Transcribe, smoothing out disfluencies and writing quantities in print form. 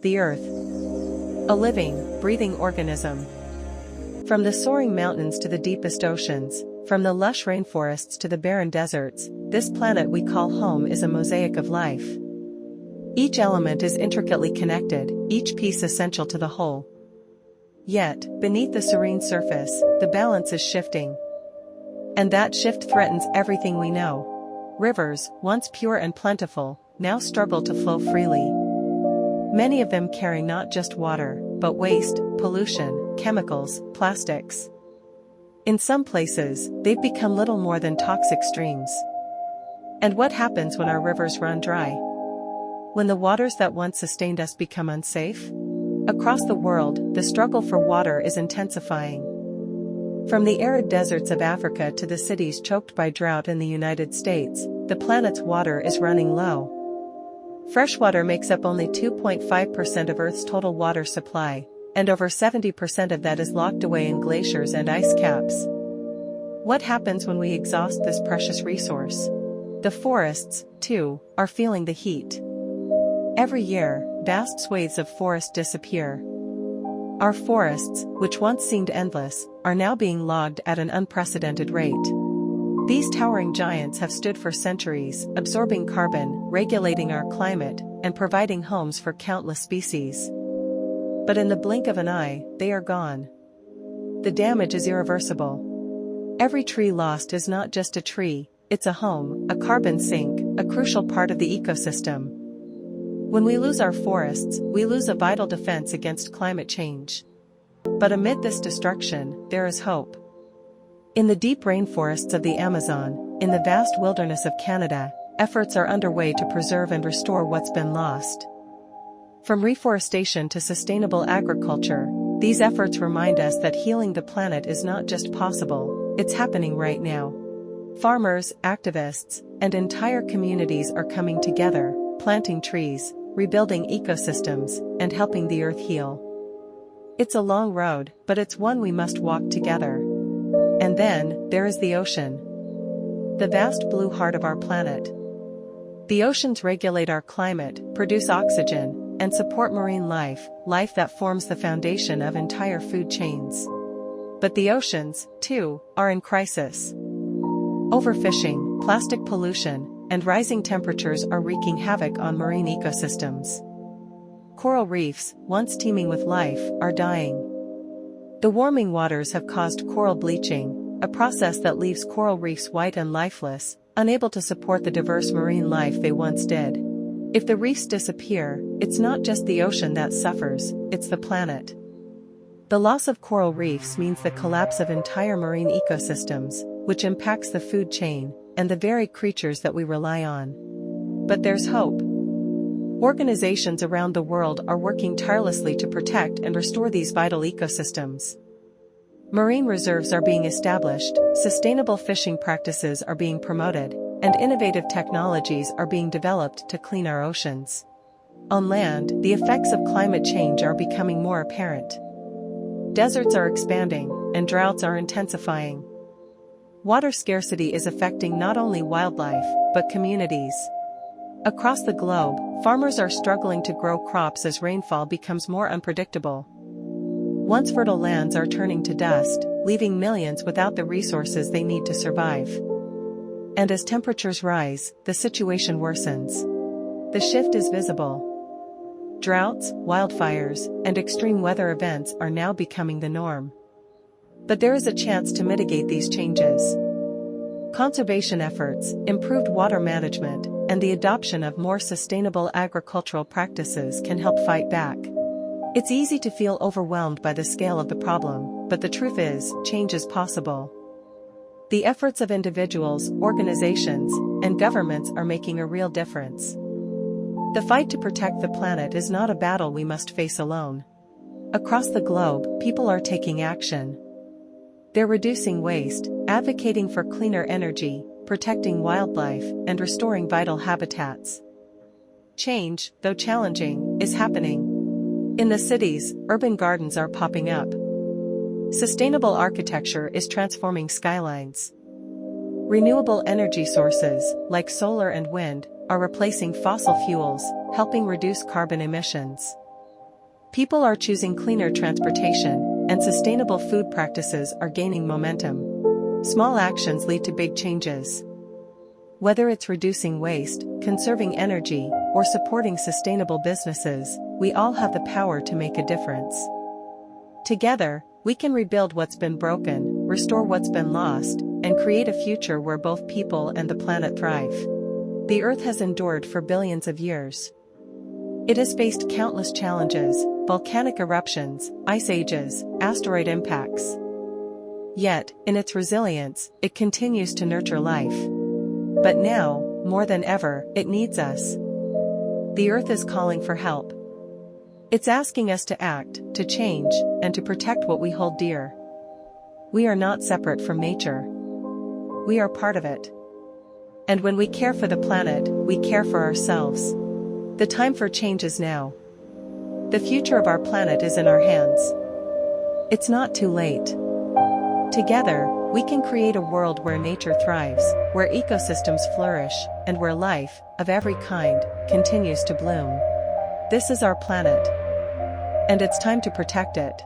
the Earth. A living, breathing organism. From the soaring mountains to the deepest oceans, from the lush rainforests to the barren deserts, this planet we call home is a mosaic of life. Each element is intricately connected, each piece essential to the whole. Yet, beneath the serene surface, the balance is shifting. And that shift threatens everything we know. Rivers, once pure and plentiful, now struggle to flow freely. Many of them carry not just water, but waste, pollution, chemicals, plastics. In some places, they've become little more than toxic streams. And what happens when our rivers run dry? When the waters that once sustained us become unsafe? Across the world, the struggle for water is intensifying. From the arid deserts of Africa to the cities choked by drought in the United States, the planet's water is running low. Freshwater makes up only 2.5% of Earth's total water supply, and over 70% of that is locked away in glaciers and ice caps. What happens when we exhaust this precious resource? The forests, too, are feeling the heat. Every year, vast swathes of forest disappear. Our forests, which once seemed endless, are now being logged at an unprecedented rate. These towering giants have stood for centuries, absorbing carbon, regulating our climate, and providing homes for countless species. But in the blink of an eye, they are gone. The damage is irreversible. Every tree lost is not just a tree, it's a home, a carbon sink, a crucial part of the ecosystem. When we lose our forests, we lose a vital defense against climate change. But amid this destruction, there is hope. In the deep rainforests of the Amazon, in the vast wilderness of Canada, efforts are underway to preserve and restore what's been lost. From reforestation to sustainable agriculture, these efforts remind us that healing the planet is not just possible, it's happening right now. Farmers, activists, and entire communities are coming together, planting trees, rebuilding ecosystems, and helping the Earth heal. It's a long road, but it's one we must walk together. And then, there is the ocean. The vast blue heart of our planet. The oceans regulate our climate, produce oxygen, and support marine life, life that forms the foundation of entire food chains. But the oceans, too, are in crisis. Overfishing, plastic pollution, and rising temperatures are wreaking havoc on marine ecosystems. Coral reefs, once teeming with life, are dying. The warming waters have caused coral bleaching, a process that leaves coral reefs white and lifeless, unable to support the diverse marine life they once did. If the reefs disappear, it's not just the ocean that suffers, it's the planet. The loss of coral reefs means the collapse of entire marine ecosystems, which impacts the food chain, and the very creatures that we rely on. But there's hope. Organizations around the world are working tirelessly to protect and restore these vital ecosystems. Marine reserves are being established, sustainable fishing practices are being promoted, and innovative technologies are being developed to clean our oceans. On land, the effects of climate change are becoming more apparent. Deserts are expanding, and droughts are intensifying. Water scarcity is affecting not only wildlife, but communities. Across the globe, farmers are struggling to grow crops as rainfall becomes more unpredictable. Once fertile lands are turning to dust, leaving millions without the resources they need to survive. And as temperatures rise, the situation worsens. The shift is visible. Droughts, wildfires, and extreme weather events are now becoming the norm. But there is a chance to mitigate these changes. Conservation efforts, improved water management, and the adoption of more sustainable agricultural practices can help fight back. It's easy to feel overwhelmed by the scale of the problem, but the truth is, change is possible. The efforts of individuals, organizations, and governments are making a real difference. The fight to protect the planet is not a battle we must face alone. Across the globe, people are taking action. They're reducing waste, advocating for cleaner energy, protecting wildlife, and restoring vital habitats. Change, though challenging, is happening. In the cities, urban gardens are popping up. Sustainable architecture is transforming skylines. Renewable energy sources, like solar and wind, are replacing fossil fuels, helping reduce carbon emissions. People are choosing cleaner transportation, and sustainable food practices are gaining momentum. Small actions lead to big changes. Whether it's reducing waste, conserving energy, or supporting sustainable businesses, we all have the power to make a difference. Together, we can rebuild what's been broken, restore what's been lost, and create a future where both people and the planet thrive. The Earth has endured for billions of years. It has faced countless challenges: volcanic eruptions, ice ages, asteroid impacts. Yet, in its resilience, it continues to nurture life. But now, more than ever, it needs us. The Earth is calling for help. It's asking us to act, to change, and to protect what we hold dear. We are not separate from nature. We are part of it. And when we care for the planet, we care for ourselves. The time for change is now. The future of our planet is in our hands. It's not too late. Together, we can create a world where nature thrives, where ecosystems flourish, and where life, of every kind, continues to bloom. This is our planet. And it's time to protect it.